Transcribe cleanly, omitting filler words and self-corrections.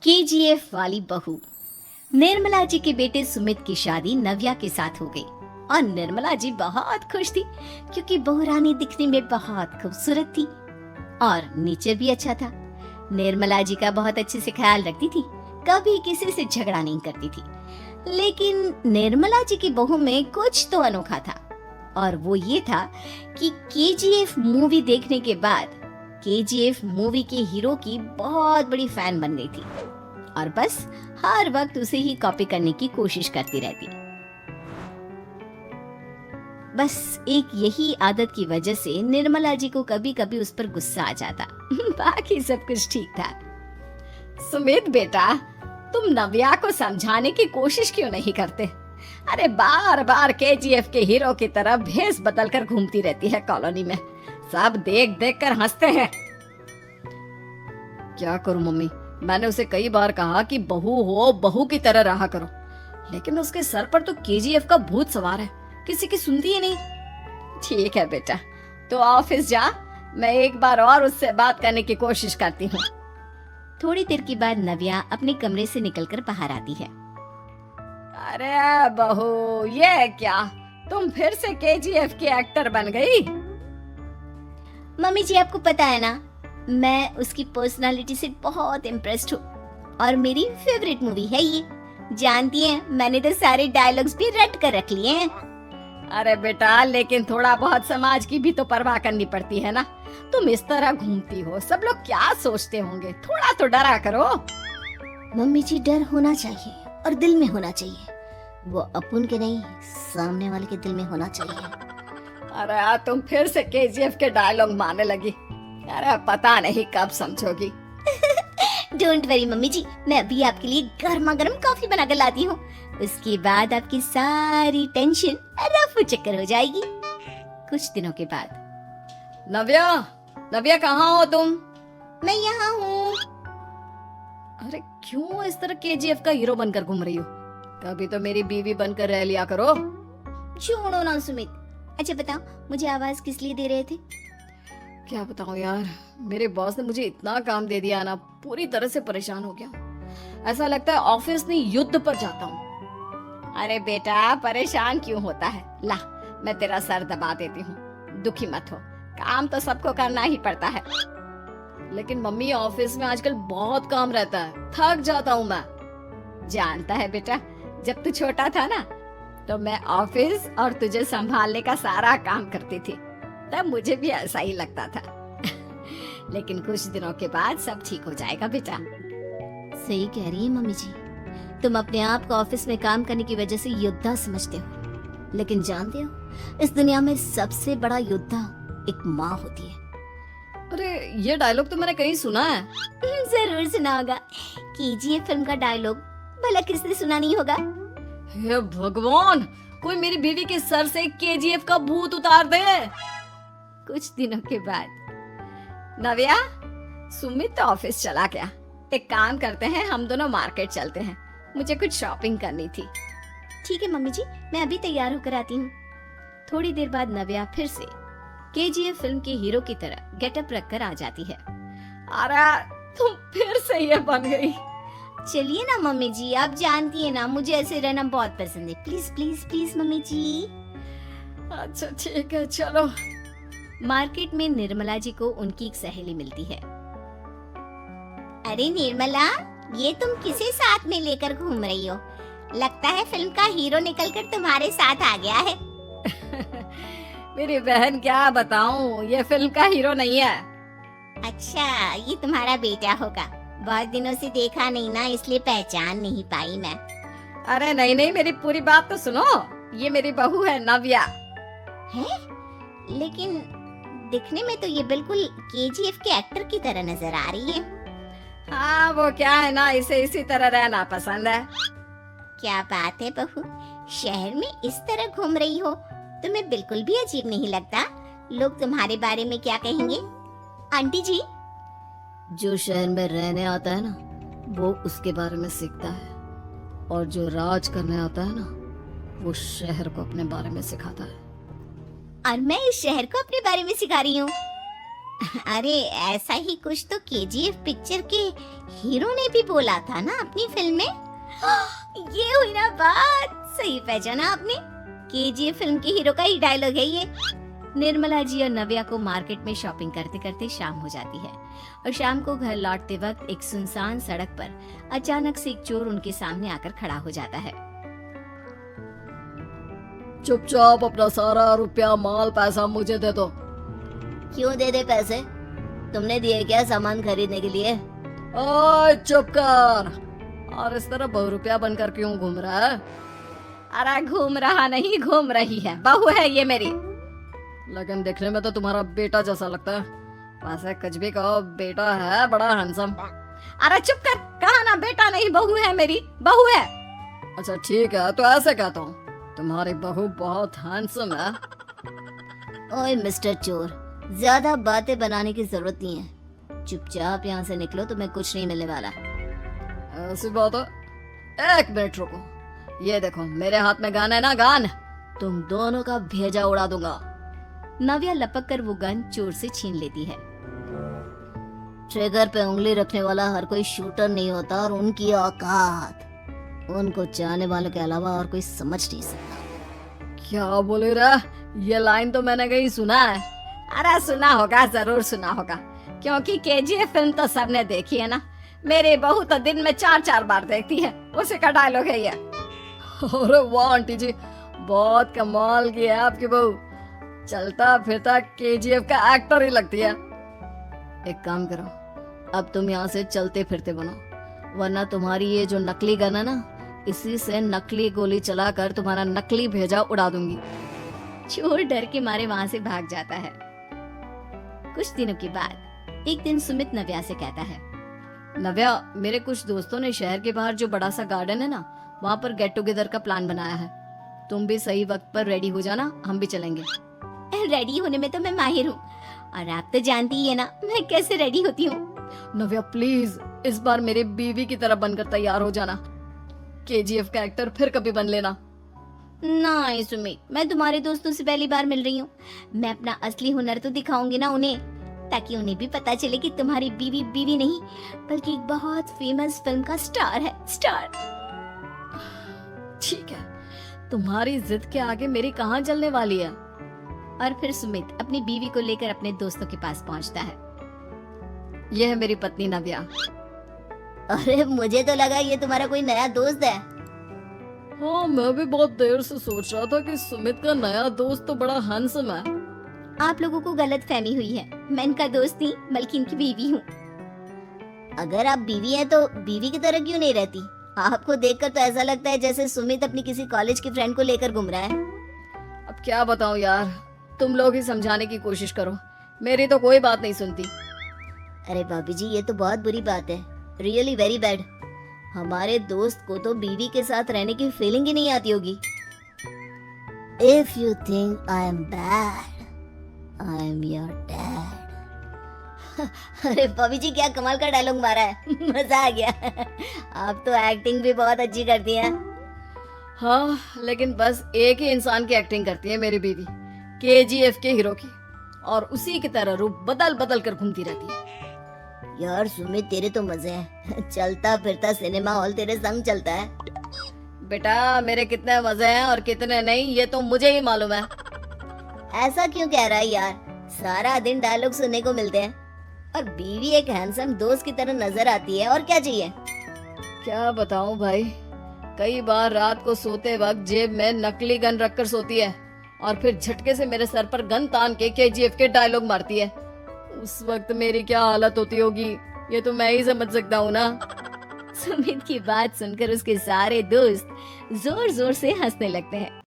KGF वाली बहू। निर्मला जी के बेटे सुमित की शादी नव्या के साथ हो गई और निर्मला जी बहुत खुश थी क्योंकि बहू रानी दिखने में बहुत खूबसूरत थी और नेचर भी अच्छा था। निर्मला जी का बहुत अच्छे से ख्याल रखती थी, कभी किसी से झगड़ा नहीं करती थी। लेकिन निर्मला जी की बहू में कुछ तो अनोखा था और वो ये था कि केजीएफ मूवी देखने के बाद केजीएफ मूवी के हीरो की बहुत बड़ी फैन बन गई थी और बस हर वक्त उसे ही कॉपी करने की कोशिश करती रहती। बस एक यही आदत की वजह से निर्मला जी को कभी कभी उस पर गुस्सा आ जाता। बाकी सब कुछ ठीक था। सुमित बेटा, तुम नव्या को समझाने की कोशिश क्यों नहीं करते? अरे बार बार केजीएफ के हीरो की तरह भेस बदल कर घूमती रहती है कॉलोनी में, सब देख देख कर हंसते हैं। क्या करूं मम्मी, मैंने उसे कई बार कहा कि बहू हो, बहू की तरह रहा करो, लेकिन उसके सर पर तो केजीएफ का भूत सवार है, किसी की सुनती ही नहीं। ठीक है बेटा, तो ऑफिस जा, मैं एक बार और उससे बात करने की कोशिश करती हूँ। थोड़ी देर के बाद नव्या अपने कमरे से निकलकर बाहर आती है। अरे बहू, ये क्या, तुम फिर से केजीएफ की एक्टर बन गई? मम्मी जी, आपको पता है ना, मैं उसकी पर्सनालिटी से बहुत इम्प्रेस्ड हूँ और मेरी फेवरेट मूवी है ये। जानती हैं, मैंने तो सारे डायलॉग्स भी रट कर रख लिए हैं। अरे बेटा, लेकिन थोड़ा बहुत समाज की भी तो परवाह करनी पड़ती है ना। तुम इस तरह घूमती हो, सब लोग क्या सोचते होंगे, थोड़ा तो डरा करो। मम्मी जी, डर होना चाहिए और दिल में होना चाहिए, वो अपन के नहीं, सामने वाले के दिल में होना चाहिए। अरे तुम फिर से केजीएफ के डायलॉग मारने लगी। अरे पता नहीं कब समझोगी। डोंट वरी मम्मी जी, मैं अभी आपके लिए गर्मा गर्म कॉफी बनाकर लाती हूँ, उसके बाद आपकी सारी टेंशन रफू चक्कर हो जाएगी। कुछ दिनों के बाद। नव्या, नव्या कहाँ हो तुम? मैं यहाँ हूँ। अरे क्यों इस तरह केजीएफ का हीरो बनकर घूम रही हो? कभी तो मेरी बीवी बनकर रह लिया करो। छोड़ो ना सुमित। अच्छा बताओ, मुझे आवाज किस लिए दे रहे थे? क्या बताऊं यार, मेरे बॉस ने मुझे इतना काम दे दिया ना, पूरी तरह से परेशान हो गया। ऐसा लगता है ऑफिस में युद्ध पर जाता हूँ। अरे बेटा, परेशान क्यों होता है? ला, मैं तेरा सर दबा देती हूँ, दुखी मत हो, काम तो सबको करना ही पड़ता है। लेकिन मम्मी, ऑफिस में आजकल बहुत काम रहता है, थक जाता हूँ मैं। जानता है बेटा, जब तू छोटा था ना, तो मैं ऑफिस और तुझे संभालने का सारा काम करती थी, तब मुझे भी ऐसा ही लगता था। लेकिन कुछ दिनों के बाद सब ठीक हो जाएगा बेटा। सही कह रही है मम्मी जी, तुम अपने आप को ऑफिस में काम करने की वजह से योद्धा समझते हो, लेकिन जानते हो, इस दुनिया में सबसे बड़ा योद्धा एक माँ होती है। अरे ये डायलॉग तो मैंने कहीं सुना है। जरूर सुना होगा, केजीएफ फिल्म का डायलॉग, भला किसने सुना नहीं होगा? हे भगवान, कोई मेरी बीवी के सर से केजीएफ का भूत उतार दे। कुछ दिनों के बाद। नव्या, सुमित तो ऑफिस चला गया, एक काम करते हैं, हम दोनों मार्केट चलते हैं, मुझे कुछ शॉपिंग करनी थी। ठीक है मम्मी जी, मैं अभी तैयार होकर आती हूँ। थोड़ी देर बाद नव्या फिर से केजीएफ फिल्म के हीरो की तरह गेटअप रखकर आ जाती है। अरे तुम फिर से ये बन गई। चलिए ना मम्मी जी, आप जानती है ना, मुझे ऐसे रहना बहुत पसंद है। प्लीज प्लीज प्लीज मम्मी जी। अच्छा ठीक है, चलो। मार्केट में निर्मला जी को उनकी एक सहेली मिलती है। अरे निर्मला, ये तुम किसे साथ में लेकर घूम रही हो? लगता है फिल्म का हीरो निकलकर तुम्हारे साथ आ गया है। मेरी बहन, क्या बताऊं, ये फिल्म का हीरो नहीं है। अच्छा, ये तुम्हारा बेटा होगा, बहुत दिनों से देखा नहीं ना, इसलिए पहचान नहीं पाई मैं। अरे नहीं नहीं, मेरी पूरी बात तो सुनो, ये मेरी बहू है नव्या। है? लेकिन दिखने में तो ये बिल्कुल केजीएफ के एक्टर की तरह नजर आ रही है। हाँ, वो क्या है ना, इसे इसी तरह रहना पसंद है। क्या बात है बहू, शहर में इस तरह घूम रही हो, तुम्हें बिल्कुल भी अजीब नहीं लगता? लोग तुम्हारे बारे में क्या कहेंगे? आंटी जी, जो शहर में रहने आता है ना, वो उसके बारे में सीखता है, और जो राज करने आता है ना, वो शहर को अपने बारे में सिखाता है। और मैं इस शहर को अपने बारे में सिखा रही हूँ। अरे ऐसा ही कुछ तो केजीएफ पिक्चर के हीरो ने भी बोला था ना अपनी फिल्म में। ये हुई ना बात, सही पहचाना आपने। केजीएफ फिल्म के हीरो का ही डायलॉग है ये। निर्मला जी और नव्या को मार्केट में शॉपिंग करते करते शाम हो जाती है और शाम को घर लौटते वक्त एक सुनसान सड़क पर अचानक से एक चोर उनके सामने आकर खड़ा हो जाता है। चुपचाप अपना सारा रुपया माल पैसा मुझे दे दो। क्यों दे दे पैसे? तुमने दिए क्या सामान खरीदने के लिए? ओए चुप कर। और इस तरह बहुरुपया बनकर क्यों घूम रहा है? अरे घूम रहा नहीं, घूम रही है, बहू है ये मेरी। लेकिन देखने में तो तुम्हारा बेटा जैसा लगता है। वैसे कुछ भी कहो, बेटा है बड़ा हैंडसम। अरे चुप कर, कहा ना बेटा नहीं बहू है मेरी, बहू है। अच्छा ठीक है, तो ऐसे कहता हूँ, तुम्हारी बहू बहुत हैंडसम है। ओए मिस्टर चोर, ज्यादा बातें बनाने की जरूरत नहीं है। चुपचाप यहाँ से निकलो, तुम्हें कुछ नहीं मिलने वाला। ऐसी बात है। एक मिनट रुको, ये देखो मेरे हाथ में गन है ना, गन। तुम दोनों का भेजा उड़ा दूंगा। नव्या लपक कर वो गन चोर से छीन लेती है। ट्रिगर पे उंगली रखने वाला हर कोई शूटर नहीं होता, और उनकी औकात उनको चाहने वालों के अलावा और कोई समझ नहीं सकता। क्या बोले रे? ये लाइन तो मैंने कहीं सुना है। अरे सुना होगा, जरूर सुना होगा, क्योंकि केजीएफ फिल्म तो सबने देखी है ना। मेरी बहू तो दिन में 4-4 बार देखती है, उसी का डायलॉग है ये। अरे वाह आंटी जी, बहुत कमाल की है आपकी बहू। चलता फिरता केजीएफ का एक्टर ही लगती है। एक काम करो, अब तुम यहाँ से चलते फिरते बनो, वरना तुम्हारी ये जो नकली गन है ना, इसी से नकली गोली चलाकर तुम्हारा नकली भेजा उड़ा दूंगी। चोर डर के मारे वहाँ से भाग जाता है। कुछ दिनों के बाद एक दिन सुमित नव्या से कहता है, नव्या, मेरे कुछ दोस्तों ने शहर के बाहर जो बड़ा सा गार्डन है ना, वहाँ पर गेट टुगेदर का प्लान बनाया है। तुम भी सही वक्त पर रेडी हो जाना, हम भी चलेंगे। रेडी होने में तो मैं माहिर हूँ, और आप तो जानती ही है ना मैं कैसे रेडी होती हूँ। नव्या प्लीज, इस बार मेरी बीवी की तरह बनकर तैयार हो जाना। केजीएफ का एक्टर फिर कभी बन लेना। नहीं सुमित, मैं तुम्हारे दोस्तों से पहली बार मिल रही हूँ। मैं अपना असली हुनर तो दिखाऊंगी ना उन्हें, ताकि उन्हें भी पता चले कि तुम्हारी बीवी बीवी नहीं, बल्कि एक बहुत फेमस फिल्म का स्टार है, स्टार। ठीक है, तुम्हारी जिद के आगे मेरी कहाँ जलने वाली है। और फिर सुमित अपनी बीवी को लेकर अपने दोस्तों के पास पहुंचता है। यह है मेरी पत्नी नव्या। अरे मुझे तो लगा ये तुम्हारा कोई नया दोस्त है। हाँ, मैं भी बहुत देर से सोच रहा था कि सुमित का नया दोस्त तो बड़ा हैंडसम है। आप लोगों को गलत फहमी हुई है, मैं इनका दोस्त नहीं बल्कि इनकी बीवी हूँ। अगर आप बीवी हैं तो बीवी की तरह क्यों नहीं रहती? आपको देखकर तो ऐसा लगता है जैसे सुमित अपनी किसी कॉलेज की फ्रेंड को लेकर घूम रहा है। अब क्या बताऊं यार, तुम लोग ही समझाने की कोशिश करो, मेरी तो कोई बात नहीं सुनती। अरे भाभी जी, ये तो बहुत बुरी बात है, रियली वेरी बैड। हमारे दोस्त को तो बीवी के साथ रहने की फीलिंग ही नहीं आती होगी। If you think I am bad, I am your dad. अरे भाभी जी, क्या कमाल का डायलॉग मारा है, मजा आ गया। आप तो एक्टिंग भी बहुत अच्छी करती हैं। हाँ, लेकिन बस एक ही इंसान की एक्टिंग करती है मेरी बीवी, केजीएफ के हीरो की, और उसी की तरह रूप बदल बदल कर घूमती रहती है। यार सुमित, तेरे तो मजे हैं, चलता फिरता सिनेमा हॉल तेरे संग चलता है। बेटा, मेरे कितने मजे हैं और कितने नहीं, ये तो मुझे ही मालूम है। ऐसा क्यों कह रहा है यार? सारा दिन डायलॉग सुनने को मिलते हैं, और बीवी एक हैंडसम दोस्त की तरह नजर आती है, और क्या चाहिए? क्या बताऊं भाई, कई बार रात को सोते वक्त जेब में नकली गन रखकर सोती है, और फिर झटके से मेरे सर पर गन तान के केजीएफ के डायलॉग मारती है। उस वक्त मेरी क्या हालत होती होगी, ये तो मैं ही समझ सकता हूँ ना। सुमित की बात सुनकर उसके सारे दोस्त जोर जोर से हंसने लगते हैं।